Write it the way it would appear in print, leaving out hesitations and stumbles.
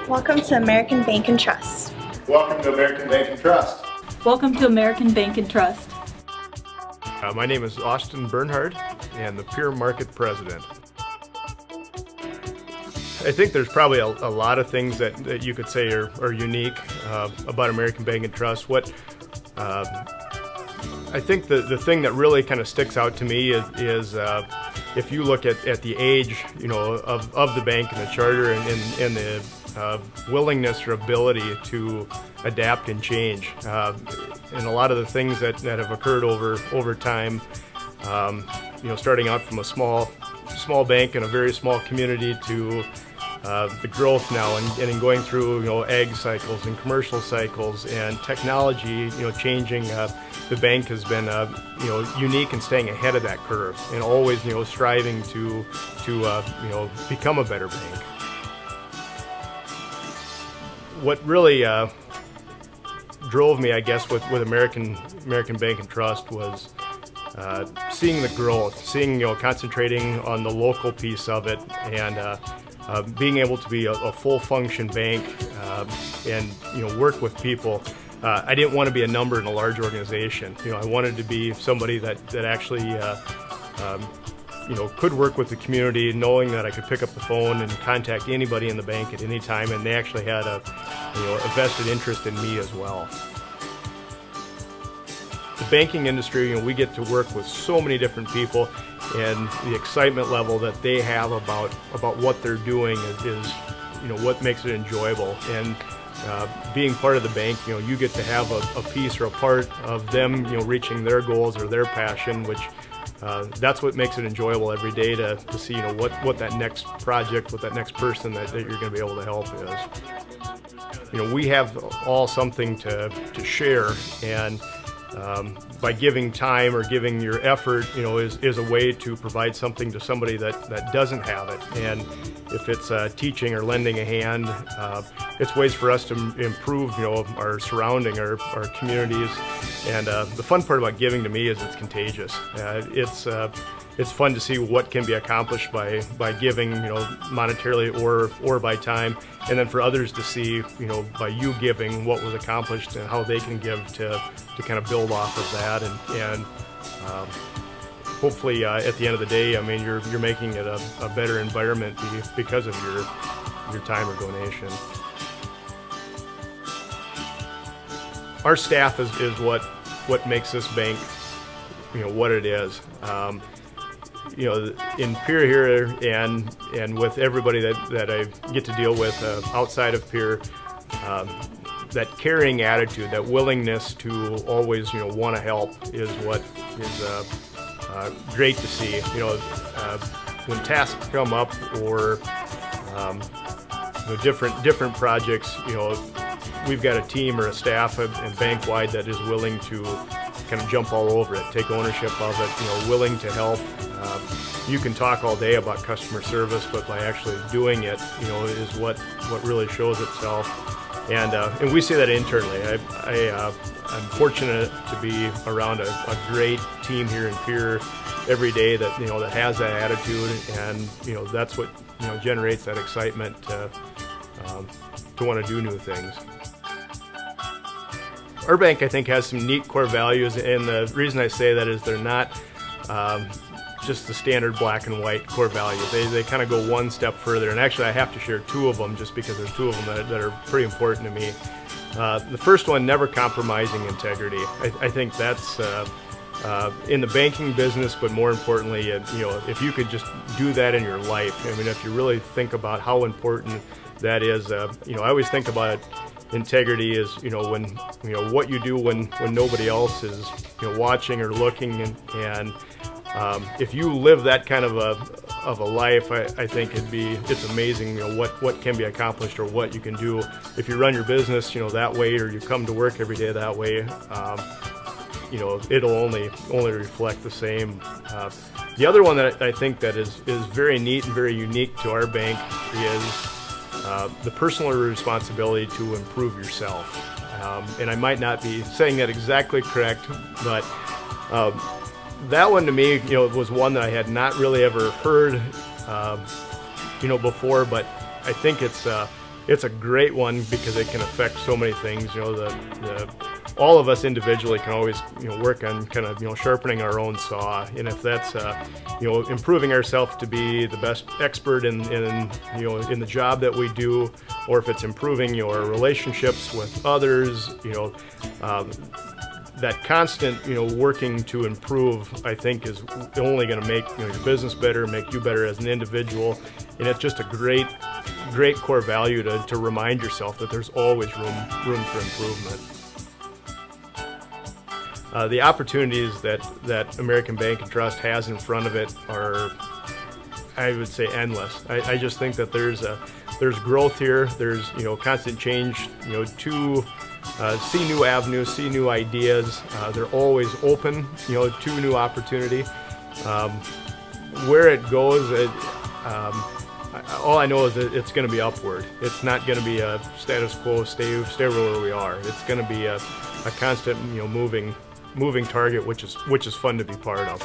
Welcome to American Bank and Trust. Welcome to American Bank and Trust. Welcome to American Bank and Trust. My name is Austin Bernhard, and the Peer Market President. I think there's probably a lot of things that you could say are unique about American Bank and Trust. I think the thing that really kind of sticks out to me is if you look at the age, of the bank and the charter and the willingness or ability to adapt and change, and a lot of the things that have occurred over time. Starting out from a small bank in a very small community to the growth now and in going through ag cycles and commercial cycles and technology changing. The bank has been unique in staying ahead of that curve and always striving to become a better bank. What really drove me, I guess, with American Bank and Trust was seeing the growth, concentrating on the local piece of it, and being able to be a full function bank and work with people. I didn't want to be a number in a large organization. I wanted to be somebody that actually could work with the community, knowing that I could pick up the phone and contact anybody in the bank at any time, and they actually had a vested interest in me as well. The banking industry, we get to work with so many different people, and the excitement level that they have about what they're doing is what makes it enjoyable. And being part of the bank, you get to have a piece or a part of them, reaching their goals or their passion, which that's what makes it enjoyable every day to see, what that next project, what that next person that you're going to be able to help is. We have all something to share, and by giving time or giving your effort, is a way to provide something to somebody that doesn't have it. And if it's teaching or lending a hand, it's ways for us to improve, our surrounding, our communities. And the fun part about giving to me is it's contagious. It's fun to see what can be accomplished by giving, monetarily or by time, and then for others to see, by you giving, what was accomplished and how they can give to kind of build off of that, and hopefully at the end of the day, you're making it a better environment because of your time or donation. Our staff is what makes this bank, what it is. In Peer here and with everybody that I get to deal with outside of Peer, that caring attitude, that willingness to always want to help is what is great to see. When tasks come up or different projects, we've got a team or a staff and bank-wide that is willing to kind of jump all over it, take ownership of it, willing to help. You can talk all day about customer service, but by actually doing it, is what really shows itself. And we see that internally. I'm fortunate to be around a great team here in Peer every day that that has that attitude, and that's what generates that excitement to want to do new things. Our bank, I think, has some neat core values, and the reason I say that is they're not just the standard black and white core values. They kind of go one step further, and actually I have to share two of them just because there's two of them that are pretty important to me. The first one, never compromising integrity. I think that's in the banking business, but more importantly, if you could just do that in your life. If you really think about how important that is, I always think about integrity is when what you do when nobody else is watching or looking, and if you live that kind of a life, I think it's amazing what can be accomplished or what you can do if you run your business that way, or you come to work every day that way. It'll only reflect the same. The other one that I think that is very neat and very unique to our bank is the personal responsibility to improve yourself. And I might not be saying that exactly correct, but that one to me, was one that I had not really ever heard, before. But I think it's it's a great one because it can affect so many things. All of us individually can always work on kind of sharpening our own saw, and if that's improving ourselves to be the best expert in the job that we do, or if it's improving your relationships with others, that constant working to improve, I think, is only going to make your business better, make you better as an individual, and it's just a great core value to remind yourself that there's always room for improvement. The opportunities that American Bank and Trust has in front of it are, I would say, endless. I just think that there's growth here. There's constant change. To see new avenues, see new ideas. They're always open, to new opportunity. Where it goes, all I know is that it's going to be upward. It's not going to be a status quo, stay where we are. It's going to be a constant, moving target, which is fun to be part of.